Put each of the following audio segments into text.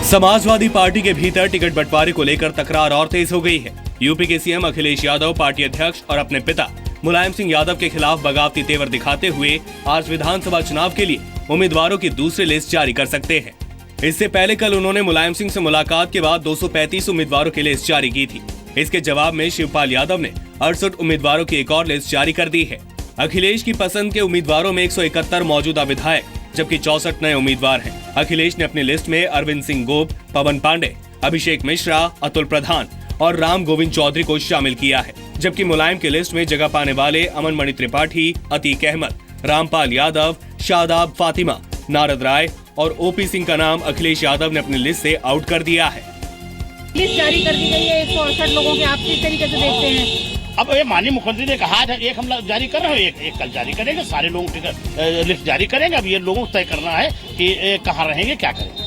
Samajwadi party के भीतर ticket बंटवारे को लेकर तकरार और तेज हो गई है। यूपी के सीएम अखिलेश यादव पार्टी अध्यक्ष और अपने पिता मुलायम सिंह यादव के खिलाफ बगावती तेवर दिखाते हुए आज विधानसभा चुनाव के लिए उम्मीदवारों की दूसरी लिस्ट जारी कर सकते हैं। इससे पहले कल उन्होंने मुलायम सिंह से मुलाकात के बाद 235 उम्मीदवारों की लिस्ट जारी की थी। इसके जवाब में शिवपाल यादव ने 68 उम्मीदवारों की एक और लिस्ट जारी कर दी है। अखिलेश की पसंद के उम्मीदवारों में 171 मौजूदा विधायक जबकि 64 नए उम्मीदवार हैं। अखिलेश ने अपनी लिस्ट में अरविंद सिंह गोप, पवन पांडे, अभिषेक मिश्रा, अतुल प्रधान और राम गोविंद चौधरी को शामिल किया है, जबकि मुलायम की लिस्ट में जगह पाने वाले अमन मणि त्रिपाठी, अतीक अहमद, रामपाल यादव, शादाब फातिमा, नारद राय और ओपी सिंह का नाम अखिलेश यादव ने अपनी लिस्ट से आउट कर दिया है। लिस्ट जारी कर दी गई है 168 लोगों की, आप किस तरीके से देखते हैं? अब ये माननीय मुख्यमंत्री ने कहा था, एक हम जारी कर रहे हैं, एक कल जारी करेंगे, सारे लोग लिस्ट जारी करेंगे। अब ये लोगों को तय करना है कि कहाँ रहेंगे, क्या करेंगे।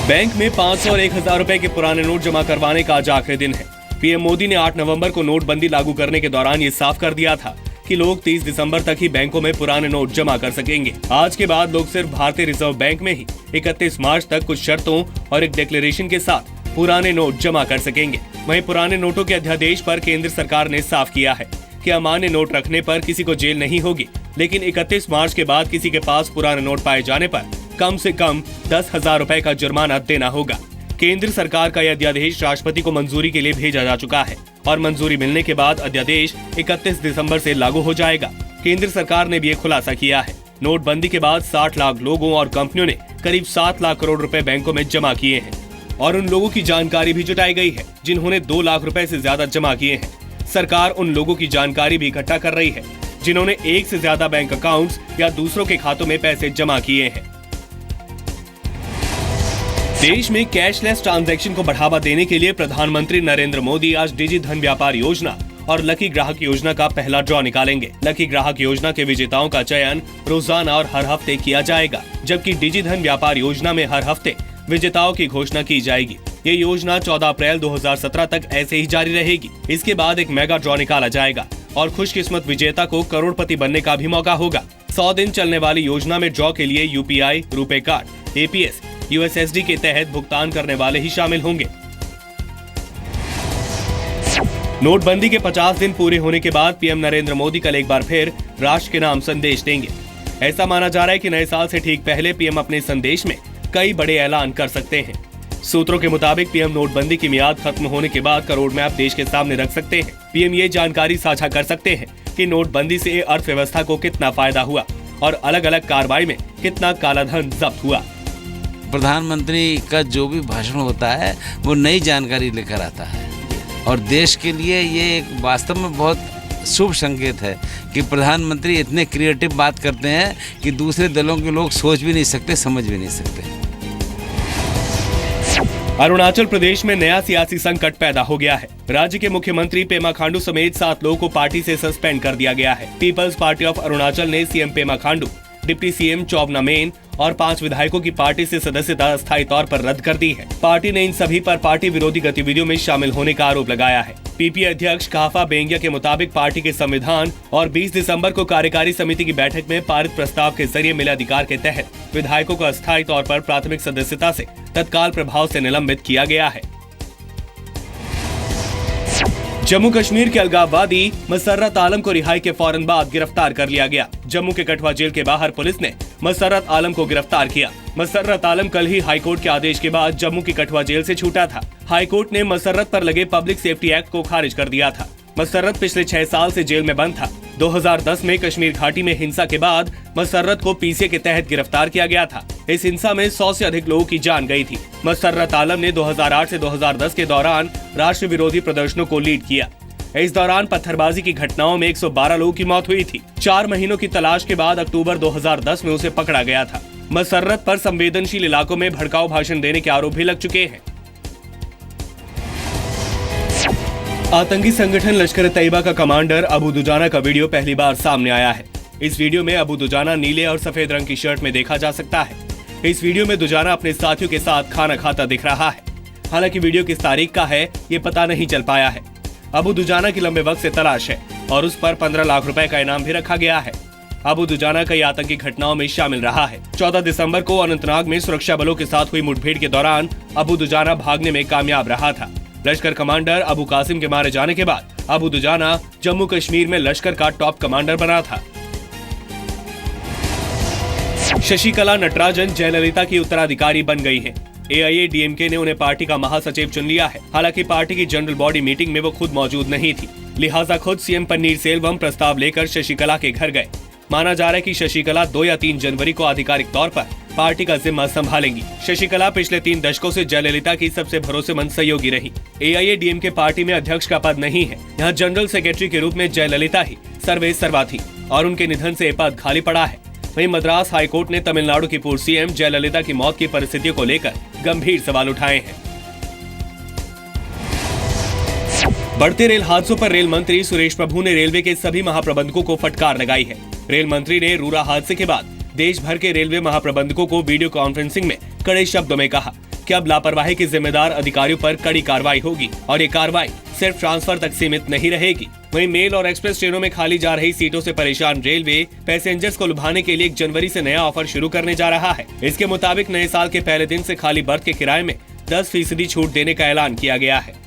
बैंक में 500 और 1000 रुपए के पुराने नोट जमा करवाने का आज आखिरी दिन है। पीएम मोदी ने 8 नवंबर को नोटबंदी लागू करने के दौरान ये साफ कर दिया था कि लोग 30 दिसंबर तक ही बैंकों में पुराने नोट जमा कर सकेंगे। आज के बाद लोग सिर्फ भारतीय रिजर्व बैंक में ही 31 मार्च तक कुछ शर्तों और एक डिक्लेरेशन के साथ पुराने नोट जमा कर सकेंगे। वहीं पुराने नोटों के अध्यादेश पर केंद्र सरकार ने साफ किया है कि अमान्य नोट रखने पर किसी को जेल नहीं होगी, लेकिन 31 मार्च के बाद किसी के पास पुराने नोट पाए जाने पर कम से कम 10,000 रुपए का जुर्माना देना होगा। केंद्र सरकार का यह अध्यादेश राष्ट्रपति को मंजूरी के लिए भेजा जा चुका है और मंजूरी मिलने के बाद अध्यादेश 31 दिसंबर से लागू हो जाएगा। केंद्र सरकार ने भी ये खुलासा किया है। नोटबंदी के बाद 60 लाख लोगों और कंपनियों ने करीब 7 लाख करोड़ रुपए बैंकों में जमा किए हैं और उन लोगों की जानकारी भी जुटाई गई है जिन्होंने 2 लाख रुपए से ज्यादा जमा किए हैं। सरकार उन लोगों की जानकारी भी इकट्ठा कर रही है जिन्होंने एक से ज्यादा बैंक अकाउंट्स या दूसरों के खातों में पैसे जमा किए हैं। देश में कैशलेस ट्रांजैक्शन को बढ़ावा देने के लिए प्रधानमंत्री नरेंद्र मोदी आज डिजी धन व्यापार योजना और लकी ग्राहक योजना का पहला ड्रॉ निकालेंगे। लकी ग्राहक योजना के विजेताओं का चयन रोजाना और हर हफ्ते किया जाएगा, जबकि डिजी धन व्यापार योजना में हर हफ्ते विजेताओं की घोषणा की जाएगी। ये योजना 14 अप्रैल 2017 तक ऐसे ही जारी रहेगी। इसके बाद एक मेगा ड्रॉ निकाला जाएगा और खुशकिस्मत विजेता को करोड़पति बनने का भी मौका होगा। 100 दिन चलने वाली योजना में ड्रॉ के लिए UPI, RuPay card, APS, USSD के तहत भुगतान करने वाले ही शामिल होंगे। नोटबंदी के 50 दिन पूरे होने के बाद पीएम नरेंद्र मोदी कल एक बार फिर राष्ट्र के नाम संदेश देंगे। ऐसा माना जा रहा है कि नए साल से ठीक पहले पीएम अपने संदेश में कई बड़े ऐलान कर सकते हैं। सूत्रों के मुताबिक पीएम नोटबंदी की मियाद खत्म होने के बाद का रोड मैप देश के सामने रख सकते हैं। पीएम ये जानकारी साझा कर सकते हैं कि नोटबंदी से अर्थव्यवस्था को कितना फायदा हुआ और अलग अलग कार्रवाई में कितना कालाधन जब्त हुआ। प्रधानमंत्री का जो भी भाषण होता है वो नई जानकारी लेकर आता है और देश के लिए ये एक वास्तव में बहुत शुभ संकेत है कि प्रधानमंत्री इतने क्रिएटिव बात करते हैं कि दूसरे दलों के लोग सोच भी नहीं सकते, समझ भी नहीं सकते। अरुणाचल प्रदेश में नया सियासी संकट पैदा हो गया है। राज्य के मुख्यमंत्री पेमा खांडू समेत 7 लोगों को पार्टी से सस्पेंड कर दिया गया है। पीपल्स पार्टी ऑफ अरुणाचल ने CM Pema Khandu, deputy CM Chowna Mein और 5 विधायकों की पार्टी से सदस्यता अस्थायी तौर पर रद्द कर दी है। पार्टी ने इन सभी पर पार्टी विरोधी गतिविधियों में शामिल होने का आरोप लगाया है। पीपीए अध्यक्ष काफा बेंगिया के मुताबिक पार्टी के संविधान और 20 दिसंबर को कार्यकारी समिति की बैठक में पारित प्रस्ताव के जरिए मिले अधिकार के तहत विधायकों को अस्थायी तौर पर प्राथमिक सदस्यता से तत्काल प्रभाव से निलंबित किया गया है। जम्मू कश्मीर के अलगाववादी मसर्रत आलम को रिहाई के फौरन बाद गिरफ्तार कर लिया गया। जम्मू के कठुआ जेल के बाहर पुलिस ने मसर्रत आलम को गिरफ्तार किया। मसर्रत आलम कल ही हाईकोर्ट के आदेश के बाद जम्मू की कठुआ जेल से छूटा था। हाईकोर्ट ने मसर्रत पर लगे पब्लिक सेफ्टी एक्ट को खारिज कर दिया था। मसर्रत पिछले 6 साल से जेल में बंद था। 2010 में कश्मीर घाटी में हिंसा के बाद मसर्रत को पीसीए के तहत गिरफ्तार किया गया था। इस हिंसा में 100 से अधिक लोगों की जान गई थी। मसर्रत आलम ने 2008 से 2010 के दौरान राष्ट्र विरोधी प्रदर्शनों को लीड किया। इस दौरान पत्थरबाजी की घटनाओं में 112 लोगों की मौत हुई थी। 4 महीनों की तलाश के बाद अक्टूबर 2010 में उसे पकड़ा गया था। मसर्रत पर संवेदनशील इलाकों में भड़काऊ भाषण देने के आरोप भी लग चुके हैं। आतंकी संगठन लश्कर तैयबा का कमांडर अबू दुजाना का वीडियो पहली बार सामने आया है। इस वीडियो में अबू दुजाना नीले और सफेद रंग की शर्ट में देखा जा सकता है। इस वीडियो में दुजाना अपने साथियों के साथ खाना खाता दिख रहा है। हालांकि वीडियो किस तारीख का है ये पता नहीं चल पाया है। अबू दुजाना की लंबे वक्त से तलाश है और उस पर 15 लाख रुपए का इनाम भी रखा गया है। अबू दुजाना कई आतंकी घटनाओं में शामिल रहा है। 14 दिसंबर को अनंतनाग में सुरक्षा बलों के साथ हुई मुठभेड़ के दौरान अबू दुजाना भागने में कामयाब रहा था। लश्कर कमांडर अबू कासिम के मारे जाने के बाद अबू दुजाना जम्मू कश्मीर में लश्कर का टॉप कमांडर बना था। शशिकला नटराजन जयललिता की उत्तराधिकारी बन गई हैं। AIADMK ने उन्हें पार्टी का महासचिव चुन लिया है। हालांकि पार्टी की जनरल बॉडी मीटिंग में वो खुद मौजूद नहीं थी, लिहाजा खुद CM पन्नीरसेल्वम प्रस्ताव लेकर शशिकला के घर गए। माना जा रहा है कि शशिकला 2 या 3 जनवरी को आधिकारिक तौर पर पार्टी का जिम्मा संभालेंगी। शशिकला पिछले 3 दशकों से जयललिता की सबसे भरोसेमंद सहयोगी रही। AIADMK पार्टी में अध्यक्ष का पद नहीं है। यहाँ जनरल सेक्रेटरी के रूप में जयललिता ही सर्वेसर्वा थी और उनके निधन से पद खाली पड़ा है। वहीं मद्रास हाईकोर्ट ने तमिलनाडु की पूर्व CM जयललिता की मौत की परिस्थितियों को लेकर गंभीर सवाल उठाए हैं। बढ़ते रेल हादसों पर रेल मंत्री सुरेश प्रभु ने रेलवे के सभी महाप्रबंधकों को फटकार लगाई है। रेल मंत्री ने रूरा हादसे के बाद देश भर के रेलवे महाप्रबंधकों को वीडियो कॉन्फ्रेंसिंग में कड़े शब्दों में कहा कि अब लापरवाही के जिम्मेदार अधिकारियों पर कड़ी कार्रवाई होगी और ये कार्रवाई सिर्फ ट्रांसफर तक सीमित नहीं रहेगी। वहीं मेल और एक्सप्रेस ट्रेनों में खाली जा रही सीटों से परेशान रेलवे पैसेंजर्स को लुभाने के लिए 1 जनवरी से नया ऑफर शुरू करने जा रहा है। इसके मुताबिक नए साल के पहले दिन से खाली बर्थ के किराए में 10% छूट देने का ऐलान किया गया है।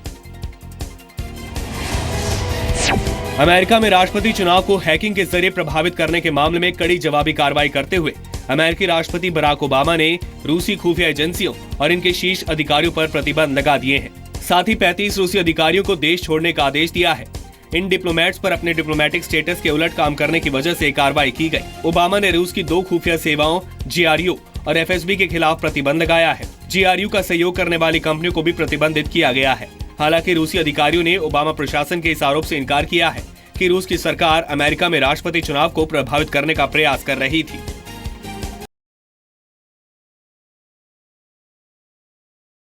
अमेरिका में राष्ट्रपति चुनाव को हैकिंग के जरिए प्रभावित करने के मामले में कड़ी जवाबी कार्रवाई करते हुए अमेरिकी राष्ट्रपति बराक ओबामा ने रूसी खुफिया एजेंसियों और इनके शीर्ष अधिकारियों पर प्रतिबंध लगा दिए हैं। साथ ही 35 रूसी अधिकारियों को देश छोड़ने का आदेश दिया है। इन डिप्लोमेट्स पर अपने डिप्लोमेटिक स्टेटस के उलट काम करने की वजह से कार्रवाई की गई। ओबामा ने रूस की 2 खुफिया सेवाओं GRU और FSB के खिलाफ प्रतिबंध लगाया है। GRU का सहयोग करने वाली कंपनियों को भी प्रतिबंधित किया गया है। हालांकि रूसी अधिकारियों ने ओबामा प्रशासन के इस आरोप से इनकार किया है कि रूस की सरकार अमेरिका में राष्ट्रपति चुनाव को प्रभावित करने का प्रयास कर रही थी।